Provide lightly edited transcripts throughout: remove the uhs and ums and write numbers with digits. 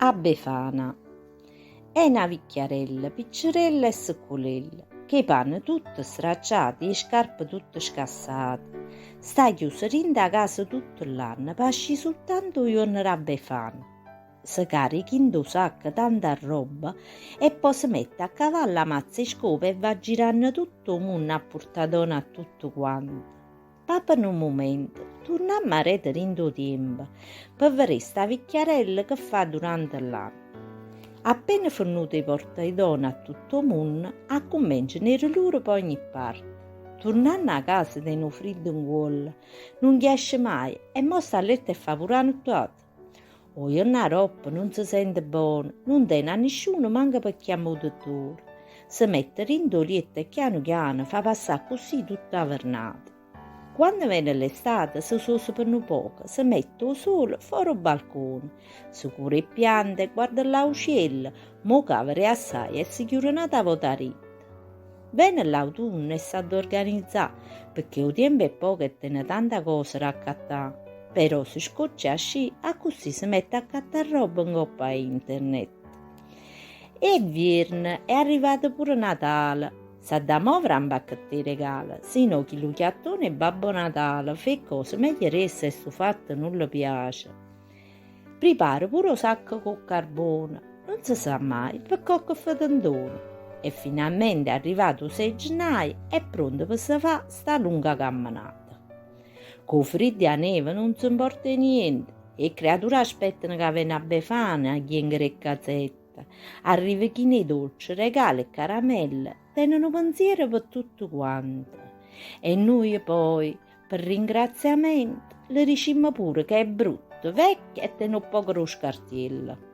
A Befana. È una vecchiarella, piccerella e sicculella, che i panni tutti stracciati e le scarpe tutte scassate. Sta chiusa rinda a casa tutto l'anno, pasci soltanto giorno a Befana. Si carica in due sacchi tanta roba e poi si mette a cavallo a mazza e scopa e va girando tutto il mondo a portadona a tutto quanto. Papa in un momento, torniamo a redere in due tempo, per vedere sta vecchiarella che fa durante l'anno. Appena finito i portaidona a tutto il mondo, a cominciano a loro per ogni parte. Tornando a casa di un freddo in gola, non riesce mai e mostra a letto e fa pure tutto. O una roba non si sente buona, non tiene a nessuno, manca per chiamare il dottore. Si mette in letto e piano piano fa passare così tutta la giornata. Quando viene l'estate si sosa per un poco, si mette il sole fuori al balcone, si cura le piante, guarda l'uccello, mo cavere assai e si chiude una tavolata. Viene l'autunno e sa ad organizzare, perché il tempo è poco e tiene tanta cosa da accattare. Però si scoccia a sci, a così si mette a accattare roba in coppa a internet. E vierne, è arrivato pure Natale. Sa da muovere un pacchetto di regali, sino che il chiattone e Babbo Natale fa cose meglio resta e su fatto non le piace. Prepara pure un sacco con carbone, non si sa mai per cosa fa tanto. E finalmente è arrivato il 6 gennaio è pronto per si fare sta lunga camminata. Con freddo e a neve non si importa niente, e le creature aspettano che venga a Befana a chiedere il casetto. Arriva chi nei dolci, regali e caramelle, tenono pensiero per tutto quanto. E noi poi, per ringraziamento, le diciamo pure che è brutto, vecchio e tiene un po' lo scartiello.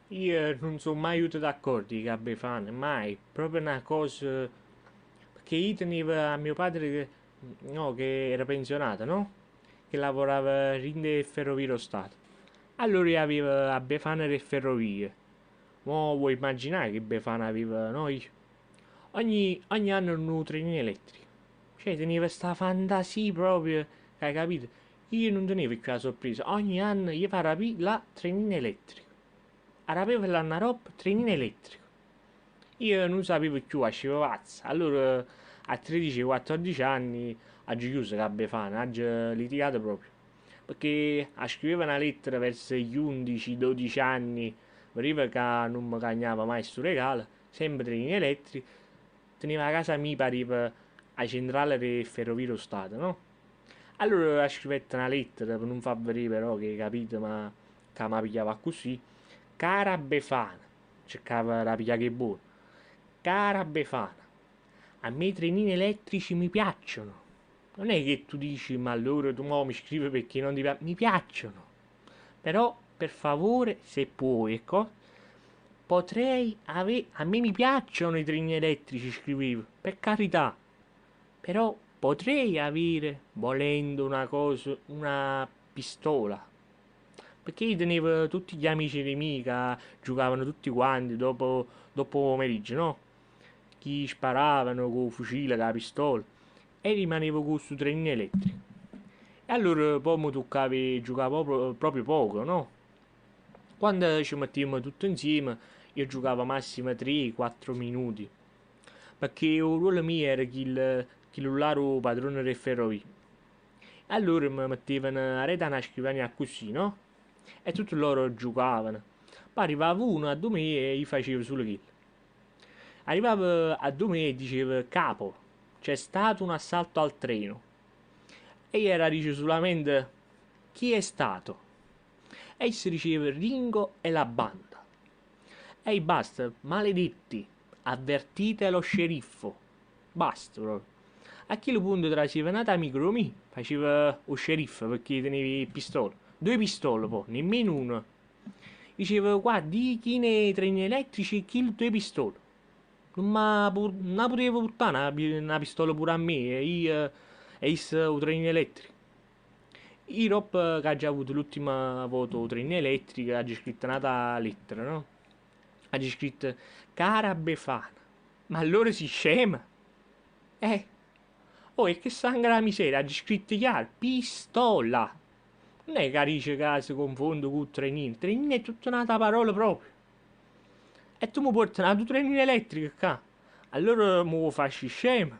Io non sono mai avuto d'accordo con i Befana, mai, proprio una cosa, perché io tenevo a mio padre che, no, che era pensionato, no? Che lavorava in de ferrovie dello Stato. Allora io avevo a Befana le ferrovie. Mo vuoi immaginare che Befana aveva noi? Ogni anno un trenino elettrico. Cioè tenevo sta fantasia proprio, che hai capito? Io non tenevo più la sorpresa, ogni anno io farò la trenino elettrico. Arapevo l'anno roba, trenino elettrico. Io non sapevo più, facevo pazza. Allora a 13-14 anni ho chiuso la Befana, ho litigato proprio. Perché scriveva una lettera verso gli 11-12 anni, vedeva che non mi cagnava mai sto regalo, sempre trenini elettrici, teneva a casa mia, pareva a centrale del ferrovie dello Stato, no? Allora scrivette una lettera per non far vedere però che capito, ma che mi pigliava così. Cara Befana, cercava la piglia che è buona. Cara Befana, a me i trenini elettrici mi piacciono. Non è che tu dici, ma allora tu mo mi scrivi perché non ti piacciono. Mi piacciono. Però, per favore, se puoi, ecco, potrei avere... A me mi piacciono i treni elettrici, scrivevo, per carità. Però potrei avere, volendo una cosa, una pistola. Perché io tenevo tutti gli amici dei miei che giocavano tutti quanti dopo pomeriggio, no? Chi sparavano con il fucile, con la pistola. E rimanevo con questo trenino elettrico. E allora poi mi toccava giocare proprio poco, no? Quando ci mettevamo tutti insieme, io giocavo massimo 3-4 minuti. Perché il ruolo mio era chi il padrone del ferrovie. Allora mi mettevano a rete una scrivania così, no? E tutti loro giocavano. Poi arrivava uno a me e gli facevo solo kill. Arrivava a me e diceva: Capo, c'è stato un assalto al treno. E io era dice solamente: Chi è stato? E si diceva Ringo e la banda. Ehi basta, maledetti, avvertite lo sceriffo. Basta proprio. A quel punto traceva una amico mio, faceva lo sceriffo perché tenevi pistole. Due pistole poi, nemmeno una. Diceva, guardi, chi nei treni elettrici e chi le due pistole. non potevo portare una pistola pure a me e il treno elettrico. Io Rob che ha già avuto l'ultima volta il treno elettrico, ha già scritto una lettera, no? Ha già scritto, cara Befana, ma allora si scema? Eh, oh, e che sangue la miseria, ha già scritto chiaro, pistola. Non è che dice che si confonde con il trenino, il trenino è tutta un'altra parola proprio. E tu mi porti una tua trenino elettrico qua. Allora mi faccio scema.